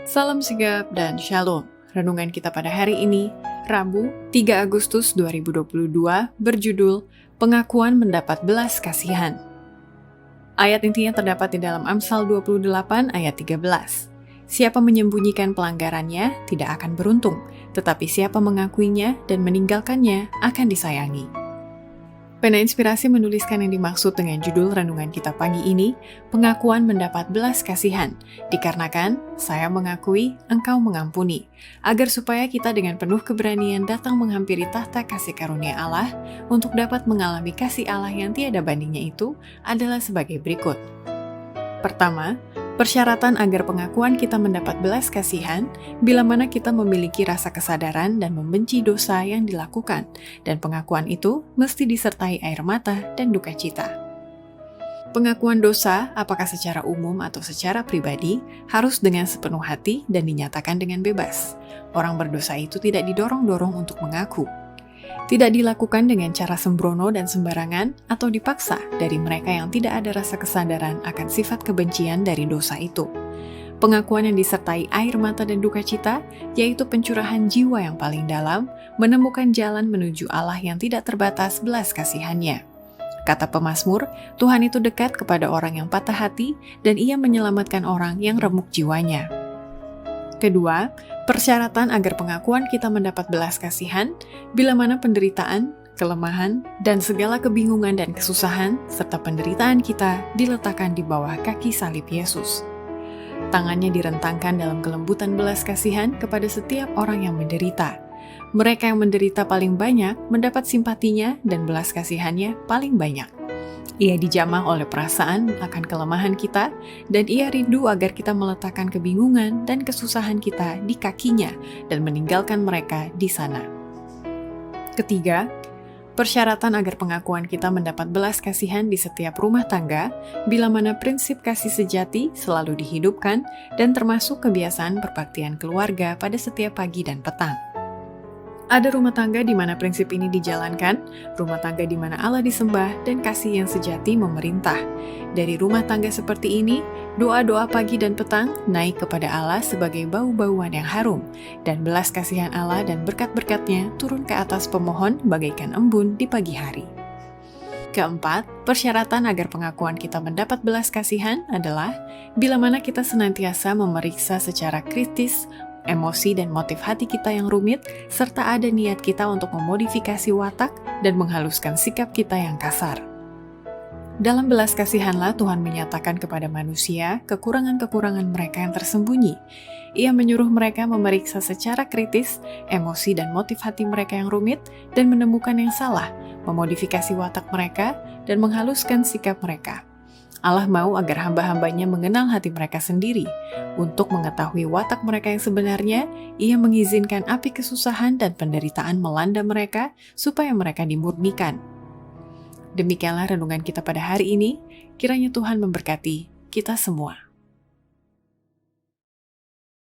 Salam sigap dan shalom. Renungan kita pada hari ini, Rabu 3 Agustus 2022, berjudul Pengakuan Mendapat Belas Kasihan. Ayat intinya terdapat di dalam Amsal 28 ayat 13. Siapa menyembunyikan pelanggarannya tidak akan beruntung, tetapi siapa mengakuinya dan meninggalkannya akan disayangi. Pena Inspirasi menuliskan yang dimaksud dengan judul renungan kita pagi ini, pengakuan mendapat belas kasihan, dikarenakan saya mengakui, engkau mengampuni, agar supaya kita dengan penuh keberanian datang menghampiri tahta kasih karunia Allah, untuk dapat mengalami kasih Allah yang tiada bandingnya itu adalah sebagai berikut. Pertama, persyaratan agar pengakuan kita mendapat belas kasihan, bila mana kita memiliki rasa kesadaran dan membenci dosa yang dilakukan, dan pengakuan itu mesti disertai air mata dan duka cita. Pengakuan dosa, apakah secara umum atau secara pribadi, harus dengan sepenuh hati dan dinyatakan dengan bebas. Orang berdosa itu tidak didorong-dorong untuk mengaku. Tidak dilakukan dengan cara sembrono dan sembarangan atau dipaksa dari mereka yang tidak ada rasa kesadaran akan sifat kebencian dari dosa itu. Pengakuan yang disertai air mata dan duka cita, yaitu pencurahan jiwa yang paling dalam, menemukan jalan menuju Allah yang tidak terbatas belas kasihannya. Kata pemazmur, Tuhan itu dekat kepada orang yang patah hati dan Ia menyelamatkan orang yang remuk jiwanya. Kedua, persyaratan agar pengakuan kita mendapat belas kasihan, bila mana penderitaan, kelemahan, dan segala kebingungan dan kesusahan, serta penderitaan kita diletakkan di bawah kaki salib Yesus. Tangannya direntangkan dalam kelembutan belas kasihan kepada setiap orang yang menderita. Mereka yang menderita paling banyak mendapat simpatinya dan belas kasihannya paling banyak. Ia dijamah oleh perasaan akan kelemahan kita, dan Ia rindu agar kita meletakkan kebingungan dan kesusahan kita di kakinya dan meninggalkan mereka di sana. Ketiga, persyaratan agar pengakuan kita mendapat belas kasihan di setiap rumah tangga, bila mana prinsip kasih sejati selalu dihidupkan dan termasuk kebiasaan berbaktian keluarga pada setiap pagi dan petang. Ada rumah tangga di mana prinsip ini dijalankan, rumah tangga di mana Allah disembah dan kasih yang sejati memerintah. Dari rumah tangga seperti ini, doa-doa pagi dan petang naik kepada Allah sebagai bau-bauan yang harum, dan belas kasihan Allah dan berkat-berkatnya turun ke atas pemohon bagaikan embun di pagi hari. Keempat, persyaratan agar pengakuan kita mendapat belas kasihan adalah bila mana kita senantiasa memeriksa secara kritis emosi dan motif hati kita yang rumit, serta ada niat kita untuk memodifikasi watak dan menghaluskan sikap kita yang kasar. Dalam belas kasihanlah Tuhan menyatakan kepada manusia kekurangan-kekurangan mereka yang tersembunyi. Ia menyuruh mereka memeriksa secara kritis emosi dan motif hati mereka yang rumit dan menemukan yang salah, memodifikasi watak mereka, dan menghaluskan sikap mereka. Allah mau agar hamba-hambanya mengenal hati mereka sendiri. Untuk mengetahui watak mereka yang sebenarnya, Ia mengizinkan api kesusahan dan penderitaan melanda mereka supaya mereka dimurnikan. Demikianlah renungan kita pada hari ini. Kiranya Tuhan memberkati kita semua.